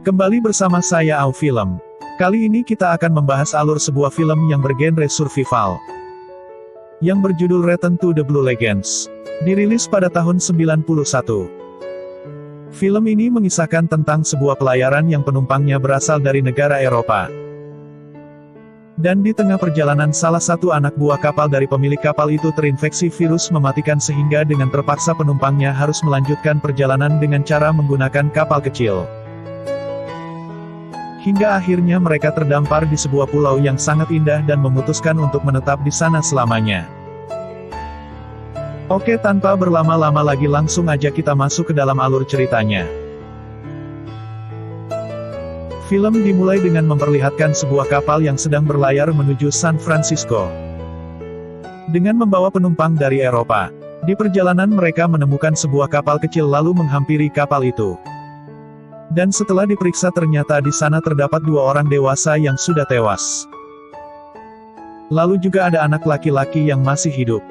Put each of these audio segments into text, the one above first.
Kembali bersama saya Au Film. Kali ini kita akan membahas alur sebuah film yang bergenre survival, yang berjudul Return to the Blue Legends. Dirilis pada tahun 91. Film ini mengisahkan tentang sebuah pelayaran yang penumpangnya berasal dari negara Eropa. Dan di tengah perjalanan salah satu anak buah kapal dari pemilik kapal itu terinfeksi virus mematikan sehingga dengan terpaksa penumpangnya harus melanjutkan perjalanan dengan cara menggunakan kapal kecil. Hingga akhirnya mereka terdampar di sebuah pulau yang sangat indah dan memutuskan untuk menetap di sana selamanya. Oke, tanpa berlama-lama lagi langsung aja kita masuk ke dalam alur ceritanya. Film dimulai dengan memperlihatkan sebuah kapal yang sedang berlayar menuju San Francisco, dengan membawa penumpang dari Eropa. Di perjalanan mereka menemukan sebuah kapal kecil lalu menghampiri kapal itu. Dan setelah diperiksa ternyata di sana terdapat dua orang dewasa yang sudah tewas. Lalu juga ada anak laki-laki yang masih hidup.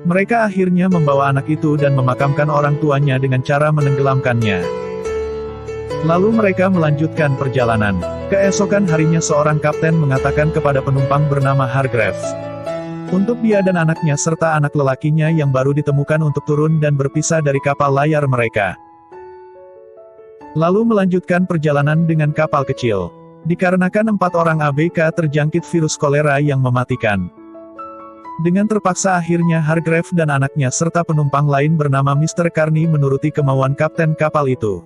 Mereka akhirnya membawa anak itu dan memakamkan orang tuanya dengan cara menenggelamkannya. Lalu mereka melanjutkan perjalanan. Keesokan harinya seorang kapten mengatakan kepada penumpang bernama Hargrave, untuk dia dan anaknya serta anak lelakinya yang baru ditemukan untuk turun dan berpisah dari kapal layar mereka. Lalu melanjutkan perjalanan dengan kapal kecil. Dikarenakan 4 orang ABK terjangkit virus kolera yang mematikan. Dengan terpaksa akhirnya Hargrave dan anaknya serta penumpang lain bernama Mr. Carney menuruti kemauan kapten kapal itu.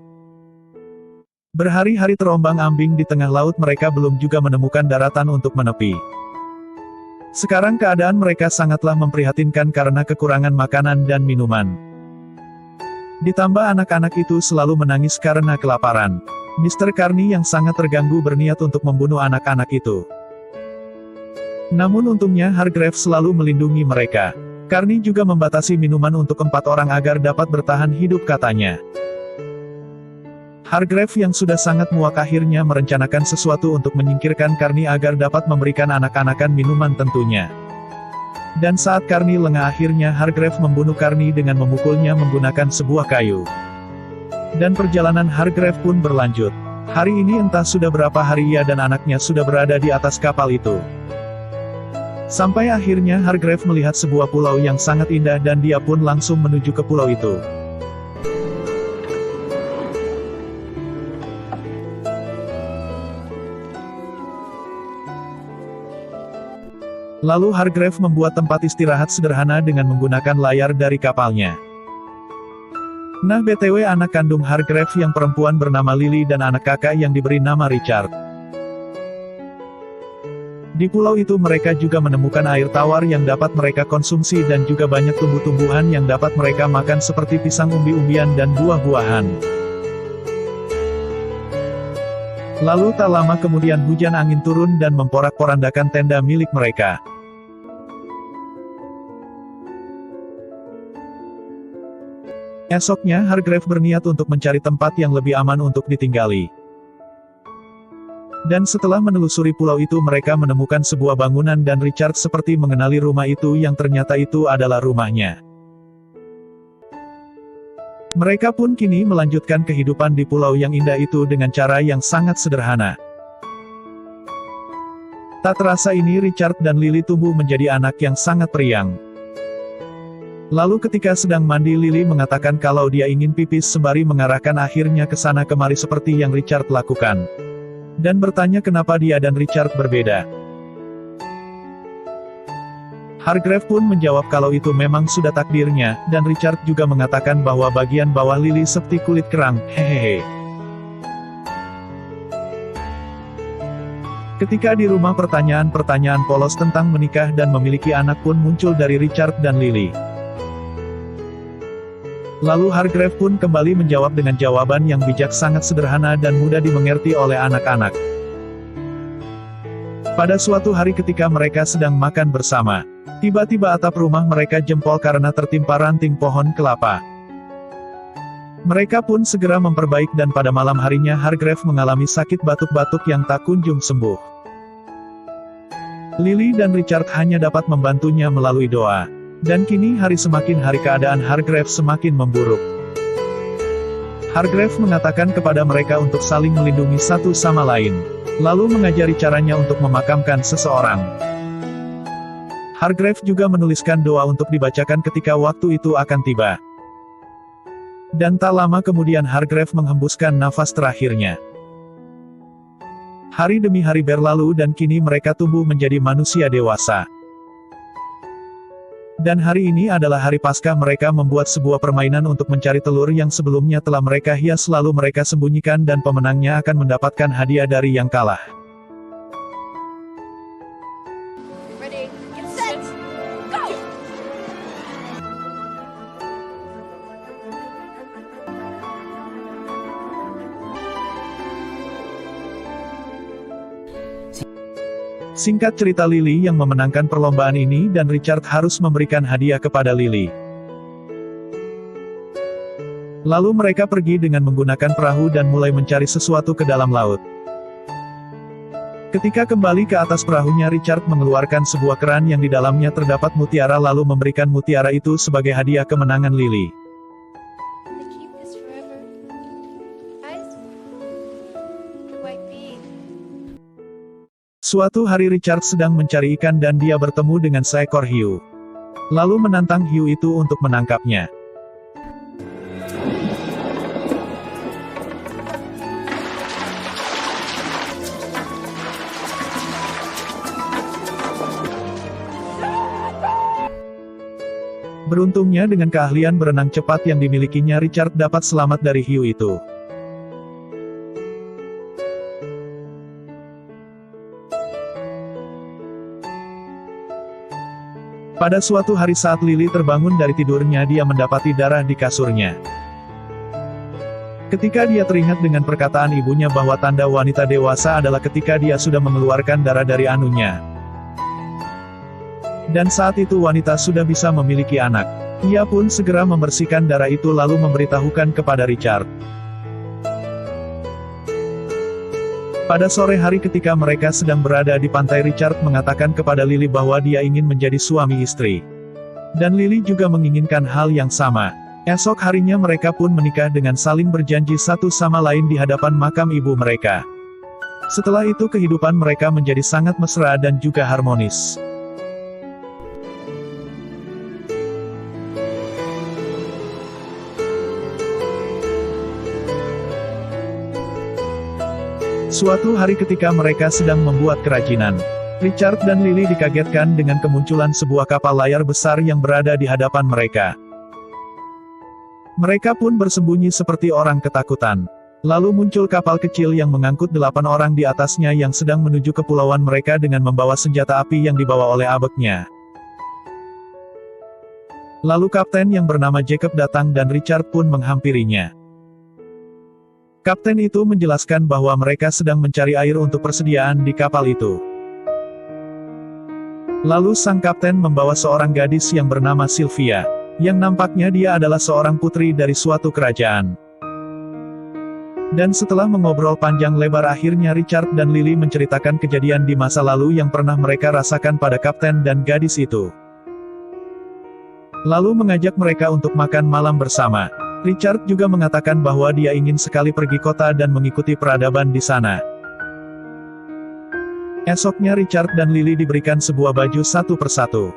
Berhari-hari terombang-ambing di tengah laut mereka belum juga menemukan daratan untuk menepi. Sekarang keadaan mereka sangatlah memprihatinkan karena kekurangan makanan dan minuman. Ditambah anak-anak itu selalu menangis karena kelaparan. Mr. Carney yang sangat terganggu berniat untuk membunuh anak-anak itu. Namun untungnya Hargrave selalu melindungi mereka. Carney juga membatasi minuman untuk 4 orang agar dapat bertahan hidup katanya. Hargrave yang sudah sangat muak akhirnya merencanakan sesuatu untuk menyingkirkan Carney agar dapat memberikan anak-anakan minuman tentunya. Dan saat Carney lengah akhirnya Hargrave membunuh Carney dengan memukulnya menggunakan sebuah kayu. Dan perjalanan Hargrave pun berlanjut. Hari ini entah sudah berapa hari ia dan anaknya sudah berada di atas kapal itu. Sampai akhirnya Hargrave melihat sebuah pulau yang sangat indah dan dia pun langsung menuju ke pulau itu. Lalu Hargrave membuat tempat istirahat sederhana dengan menggunakan layar dari kapalnya. Nah BTW anak kandung Hargrave yang perempuan bernama Lily dan anak kakak yang diberi nama Richard. Di pulau itu mereka juga menemukan air tawar yang dapat mereka konsumsi dan juga banyak tumbuh-tumbuhan yang dapat mereka makan seperti pisang umbi-umbian dan buah-buahan. Lalu tak lama kemudian hujan angin turun dan memporak-porandakan tenda milik mereka. Esoknya Hargrave berniat untuk mencari tempat yang lebih aman untuk ditinggali. Dan setelah menelusuri pulau itu mereka menemukan sebuah bangunan dan Richard seperti mengenali rumah itu yang ternyata itu adalah rumahnya. Mereka pun kini melanjutkan kehidupan di pulau yang indah itu dengan cara yang sangat sederhana. Tak terasa ini Richard dan Lily tumbuh menjadi anak yang sangat periang. Lalu ketika sedang mandi Lily mengatakan kalau dia ingin pipis sembari mengarahkan akhirnya ke sana kemari seperti yang Richard lakukan. Dan bertanya kenapa dia dan Richard berbeda. Hargrave pun menjawab kalau itu memang sudah takdirnya, dan Richard juga mengatakan bahwa bagian bawah Lily seperti kulit kerang, hehehe. Ketika di rumah pertanyaan-pertanyaan polos tentang menikah dan memiliki anak pun muncul dari Richard dan Lily. Lalu Hargrave pun kembali menjawab dengan jawaban yang bijak sangat sederhana dan mudah dimengerti oleh anak-anak. Pada suatu hari ketika mereka sedang makan bersama, tiba-tiba atap rumah mereka jempol karena tertimpa ranting pohon kelapa. Mereka pun segera memperbaik dan pada malam harinya Hargrave mengalami sakit batuk-batuk yang tak kunjung sembuh. Lily dan Richard hanya dapat membantunya melalui doa. Dan kini hari semakin hari keadaan Hargrave semakin memburuk. Hargrave mengatakan kepada mereka untuk saling melindungi satu sama lain, lalu mengajari caranya untuk memakamkan seseorang. Hargrave juga menuliskan doa untuk dibacakan ketika waktu itu akan tiba. Dan tak lama kemudian Hargrave menghembuskan nafas terakhirnya. Hari demi hari berlalu dan kini mereka tumbuh menjadi manusia dewasa. Dan hari ini adalah hari Paskah. Mereka membuat sebuah permainan untuk mencari telur yang sebelumnya telah mereka hias lalu mereka sembunyikan dan pemenangnya akan mendapatkan hadiah dari yang kalah. Ready, get set, go! Singkat cerita, Lily yang memenangkan perlombaan ini dan Richard harus memberikan hadiah kepada Lily. Lalu mereka pergi dengan menggunakan perahu dan mulai mencari sesuatu ke dalam laut. Ketika kembali ke atas perahunya, Richard mengeluarkan sebuah keran yang di dalamnya terdapat mutiara lalu memberikan mutiara itu sebagai hadiah kemenangan Lily. They keep this forever. Guys, who might be? Suatu hari Richard sedang mencari ikan dan dia bertemu dengan seekor hiu. Lalu menantang hiu itu untuk menangkapnya. Beruntungnya dengan keahlian berenang cepat yang dimilikinya, Richard dapat selamat dari hiu itu. Pada suatu hari saat Lily terbangun dari tidurnya, dia mendapati darah di kasurnya. Ketika dia teringat dengan perkataan ibunya bahwa tanda wanita dewasa adalah ketika dia sudah mengeluarkan darah dari anunya. Dan saat itu wanita sudah bisa memiliki anak. Ia pun segera membersihkan darah itu lalu memberitahukan kepada Richard. Pada sore hari ketika mereka sedang berada di pantai, Richard mengatakan kepada Lily bahwa dia ingin menjadi suami istri. Dan Lily juga menginginkan hal yang sama. Esok harinya mereka pun menikah dengan saling berjanji satu sama lain di hadapan makam ibu mereka. Setelah itu kehidupan mereka menjadi sangat mesra dan juga harmonis. Suatu hari ketika mereka sedang membuat kerajinan, Richard dan Lily dikagetkan dengan kemunculan sebuah kapal layar besar yang berada di hadapan mereka. Mereka pun bersembunyi seperti orang ketakutan. Lalu muncul kapal kecil yang mengangkut 8 orang di atasnya yang sedang menuju kepulauan mereka dengan membawa senjata api yang dibawa oleh abeknya. Lalu kapten yang bernama Jacob datang dan Richard pun menghampirinya. Kapten itu menjelaskan bahwa mereka sedang mencari air untuk persediaan di kapal itu. Lalu sang kapten membawa seorang gadis yang bernama Sylvia, yang nampaknya dia adalah seorang putri dari suatu kerajaan. Dan setelah mengobrol panjang lebar, akhirnya Richard dan Lily menceritakan kejadian di masa lalu yang pernah mereka rasakan pada kapten dan gadis itu. Lalu mengajak mereka untuk makan malam bersama. Richard juga mengatakan bahwa dia ingin sekali pergi kota dan mengikuti peradaban di sana. Esoknya Richard dan Lily diberikan sebuah baju satu persatu.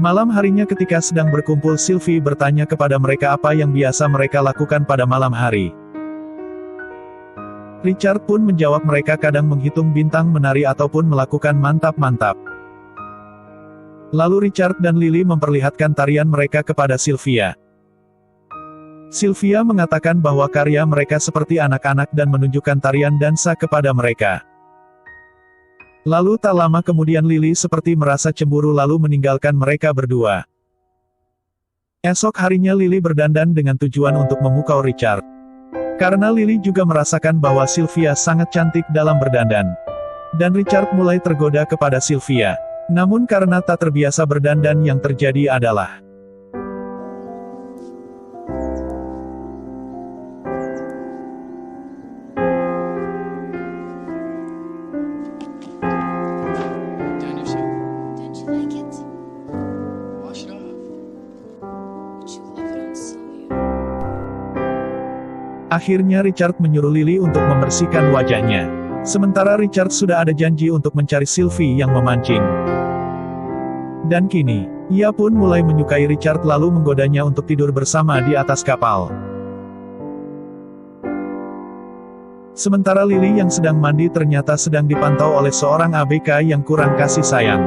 Malam harinya ketika sedang berkumpul, Sylvie bertanya kepada mereka apa yang biasa mereka lakukan pada malam hari. Richard pun menjawab mereka kadang menghitung bintang, menari ataupun melakukan mantap-mantap. Lalu Richard dan Lily memperlihatkan tarian mereka kepada Sylvia. Sylvia mengatakan bahwa karya mereka seperti anak-anak dan menunjukkan tarian dansa kepada mereka. Lalu tak lama kemudian Lily seperti merasa cemburu lalu meninggalkan mereka berdua. Esok harinya Lily berdandan dengan tujuan untuk memukau Richard. Karena Lily juga merasakan bahwa Sylvia sangat cantik dalam berdandan. Dan Richard mulai tergoda kepada Sylvia. Namun karena tak terbiasa berdandan, yang terjadi adalah Don't you like it? Wash it off. Would you love it on Sylvia? akhirnya Richard menyuruh Lily untuk membersihkan wajahnya. Sementara Richard sudah ada janji untuk mencari Sylvie yang memancing. Dan kini, ia pun mulai menyukai Richard lalu menggodanya untuk tidur bersama di atas kapal. Sementara Lily yang sedang mandi ternyata sedang dipantau oleh seorang ABK yang kurang kasih sayang.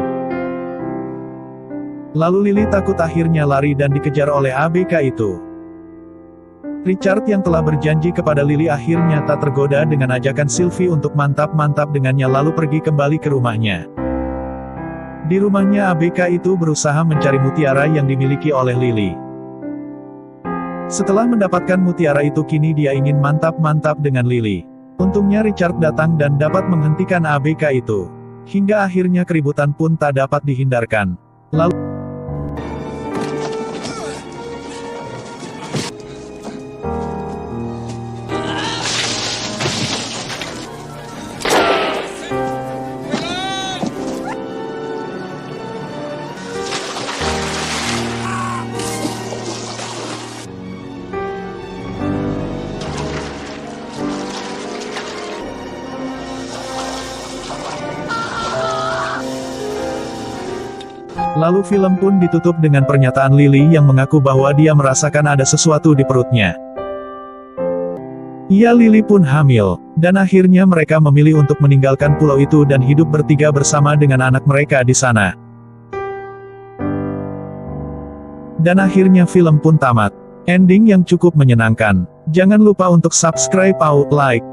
Lalu Lily takut akhirnya lari dan dikejar oleh ABK itu. Richard yang telah berjanji kepada Lily akhirnya tak tergoda dengan ajakan Sylvie untuk mantap-mantap dengannya lalu pergi kembali ke rumahnya. Di rumahnya ABK itu berusaha mencari mutiara yang dimiliki oleh Lily. Setelah mendapatkan mutiara itu kini dia ingin mantap-mantap dengan Lily. Untungnya Richard datang dan dapat menghentikan ABK itu. Hingga akhirnya keributan pun tak dapat dihindarkan. Lalu Lalu film pun ditutup dengan pernyataan Lily yang mengaku bahwa dia merasakan ada sesuatu di perutnya. Lily pun hamil, dan akhirnya mereka memilih untuk meninggalkan pulau itu dan hidup bertiga bersama dengan anak mereka di sana. Dan akhirnya film pun tamat. Ending yang cukup menyenangkan. Jangan lupa untuk subscribe, like,